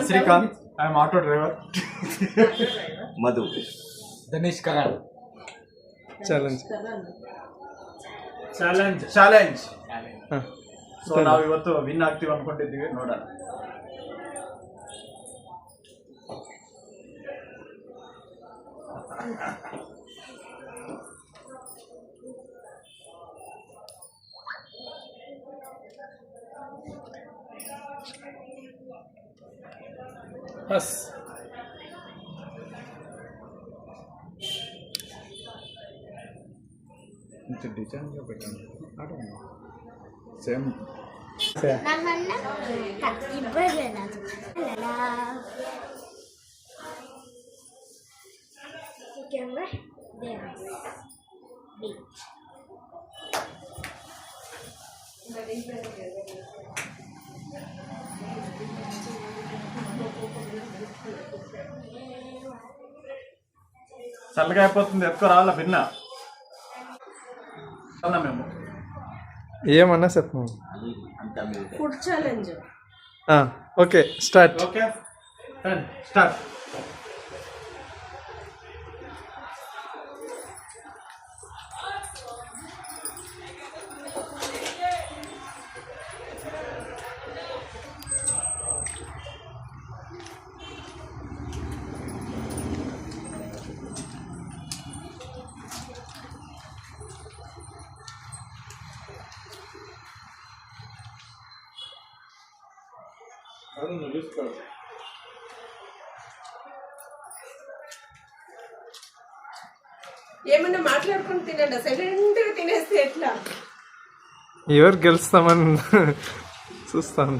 Srikanth I'm auto driver. Madhu Dhanish ಕರಾಳ್. Challenge challenge challenge. So ನಾವು ಇವತ್ತು ವಿನ್ ಆಗ್ತೀವಿ ಅನ್ಕೊಂಡಿದ್ದೀವಿ, ನೋಡೋಣ. ಬಸ್ కొంచెం డిజైన్గా పెట్టండి. సేమ్ చల్లగా అయిపోతుంది. ఎక్కువ రావాలా భిన్న మేము ఏమన్నా చెప్పు. Food challenge. Okay start. Okay start. ఏమన్నా మాట్లాడుకుని తినండి, సైలెంట్ గా తినేస్తే ఎట్లా? ఎవరు గెలుస్తామని చూస్తాను.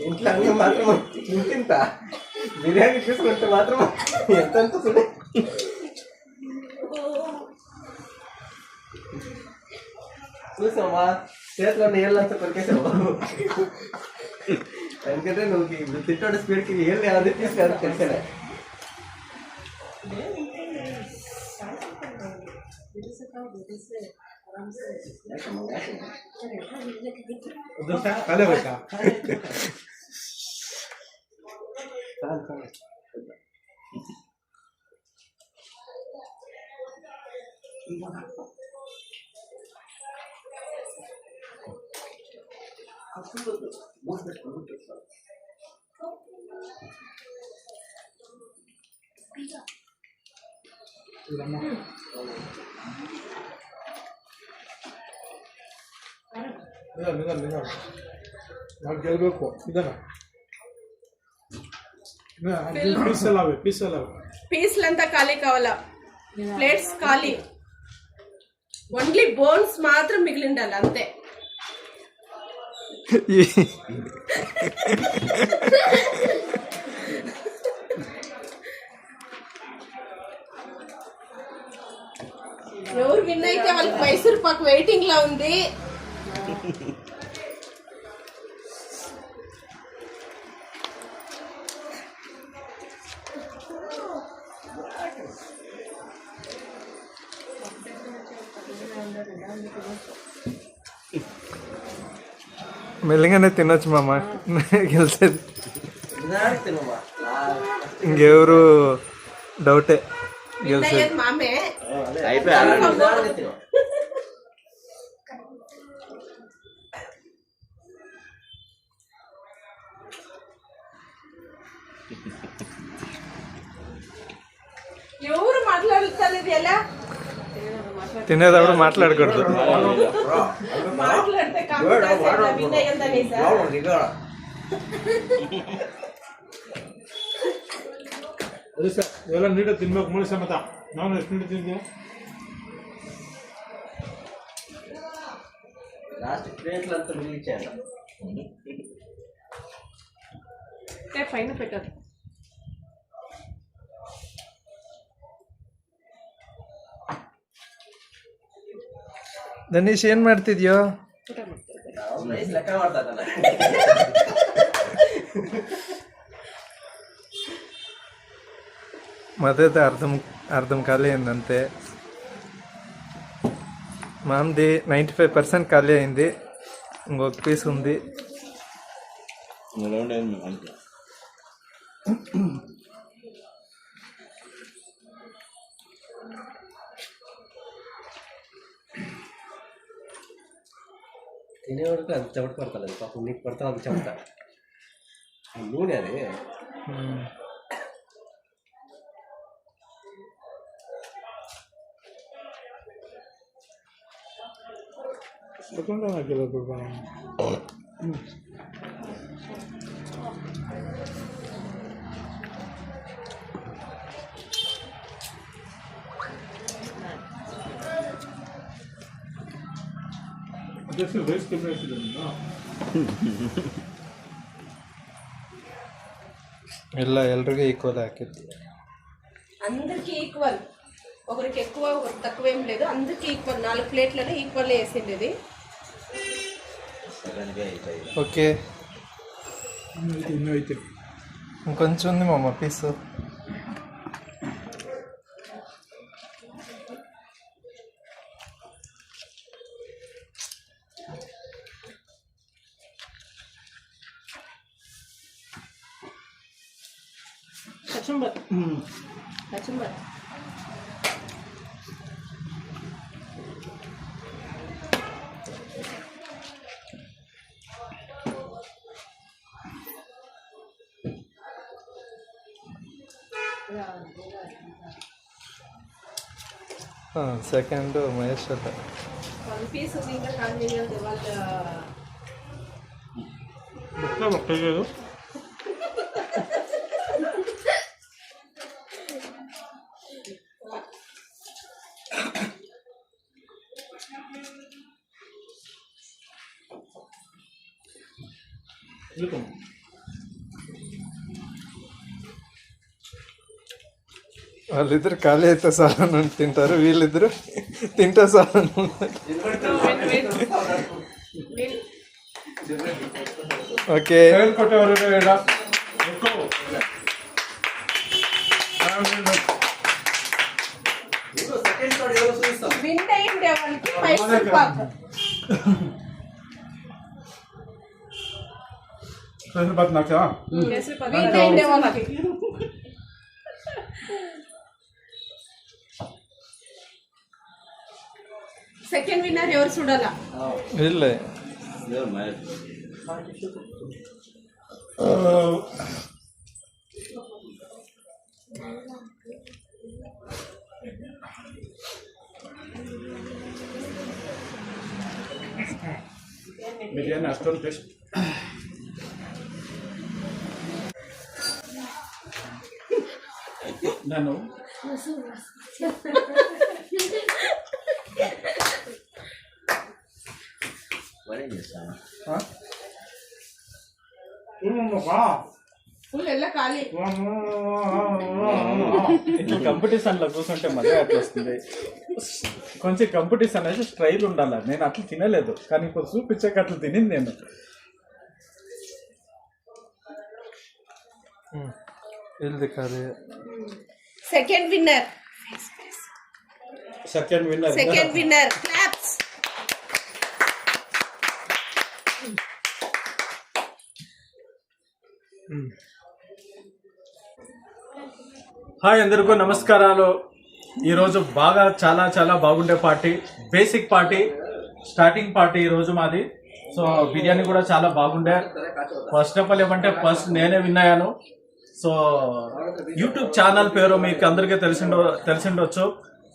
ఇంట్లో అన్నీ మాత్రం ఇంత బిర్యానీ తీసుకుంటే మాత్రం ఎంత చూసావా చేతిలో నీళ్ళంతా కొరికేసావు. ఎందుకంటే నువ్వు ఇప్పుడు తింటాడు స్పీడ్కి ఏళ్ళు ఎలా తీసుకెళ్ళి తెలిసేలే. నాకు ಗೆಲ್ಬೇಕು. ಇದನ್ನ పీస్లంతా ఖాళీ కావాలా, ప్లేట్స్ ఖాళీ, ఓన్లీ బోన్స్ మాత్రం మిగిలి ఉండాలి అంతే. ఎవరు విన్ అయితే వాళ్ళకి మైసూర్ పాక్ వెయిటింగ్ లో ఉంది. మెల్లిగానే తినొచ్చు మామ, గెలిచేది. ఇంకెవరు డౌటే గెలిచేది. మామే ఎవరు మాట్లాడుతుంది ఎలా తినేటప్పుడు మాట్లాడకూడదు. మాట్లాడితే ಎಲ್ಲ ನೀಟಾಗಿ ತಿನ್ಬೇಕು. ಮೂಳಿ ಸಮೇತ ನಾನು ಎಷ್ಟು ನೀರು ತಿಂತೀವಿ. లాస్ట్ ప్లేట్లు అంతా మిగిలిచ్చాను. పైన పెట్టారు. ಧನೀಶ್ ಏನ್ ಮಾಡ್ತಿದ್ಯೋ? ಲೆಕ್ಕ ಮಾಡ್ತಾರಲ್ಲ. మదత అర్థం ఖాళీ అయిందంతే. మామది 95% ఖాళీ అయింది, ఇంకొక పీస్ ఉంది. తినేవాడికి అది చెమట పడతలేదు పాపం, నీకు పడతా అది చెమట. నూనె అది. ಎಲ್ಲ ಎಲ್ರಿಗೂ ಈಕ್ವಲ್ ಹಾಕಿತ್ತು. అందరికి ఈక్వల్, ఒకరికి ఎక్కువ ఒకరికి తక్కువ ఏం లేదు, అందరికి ఈక్వల్. 4 ప్లేట్లను ఈక్వల్ వేసిండేది. ఓకే, ఇంకొంచెం ఉంది మామ పీసు. కచుంబర్ సెకండ్ మహేష్ అట్ట. 1 పీస్ ఉంది, ఇంకా కన్వీనియంట్ వాళ్ళ వాళ్ళిద్దరు ఖాళీ అయితే సాలను తింటారు, వీళ్ళిద్దరు తింటే సాలను. ఓకే, విన్ అయ్యిండే వాళ్ళకి మైసూర్ పాక్. విన్ అయ్యిండే వాళ్ళకి సెకండ్ విన్నర్ ఎవరు చూడాలా? వీళ్ళే. బిర్యానీ అస్టోల్ టేస్ట్. నన్ను ఫుల్ ఎలా ఖాళీ. ఇట్లా కాంపిటీషన్లో కూర్చుంటే మజా అట్లా వస్తుంది. కొంచెం కాంపిటీషన్ అయితే స్ట్రైల్ ఉండాలి. నేను అట్లా తినలేదు, కానీ ఇప్పుడు చూపించాక అట్లా తినింది నేను. వీళ్ళది ఖాళీ. Second winner, second winner, second winner. Claps. Hi, అందరికీ నమస్కారాలు. ఈరోజు బాగా చాలా చాలా బాగుండే party, basic party, starting party ఈరోజు మాది. సో బిర్యానీ కూడా చాలా బాగుండే. ఫస్ట్ ఆఫ్ ఆల్ ఏమంటే ఫస్ట్ నేనే విన్ అయ్యాను. సో యూట్యూబ్ ఛానల్ పేరు మీకు అందరికీ తెలిసిండొచ్చు,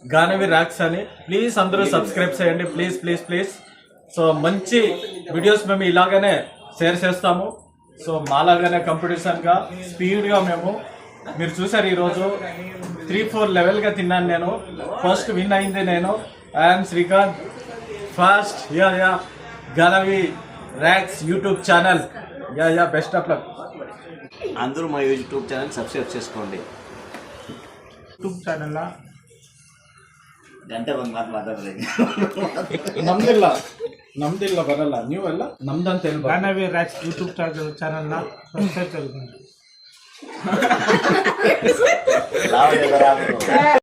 గానవి ర్యాక్స్ అని. ప్లీజ్ అందరూ సబ్స్క్రైబ్ చేయండి, ప్లీజ్ ప్లీజ్ ప్లీజ్. సో మంచి వీడియోస్ మేము ఇలాగనే షేర్ చేస్తాము. సో మాలాగానే కాంపిటీషన్గా స్పీడ్గా మేము, మీరు చూసారు ఈరోజు 3-4 లెవెల్గా తిన్నాను నేను. ఫస్ట్ విన్ అయింది నేను. I'm Srikanth. First yeah గానవి racks YouTube channel. Yeah best of luck. అందరూ మా యూట్యూబ్ ఛానల్ సబ్స్క్రైబ్ చేసుకోండి. యూట్యూబ్ ఛానల్లో ಗಂಟೆ ಬಂದು ಮಾತಾಡೋದು ನಮ್ದಿಲ್ಲ ಬರಲ್ಲ ನೀವೆಲ್ಲ ನಮ್ದಂತ ಹೇಳ್ಬಾರ್ದು. ದಾನವೀಯ ರಾಜ್ ಯೂಟ್ಯೂಬ್ ಚಾನಲ್ನ ಸಬ್ಸ್ಕ್ರೈಬ್ ರಾವಣ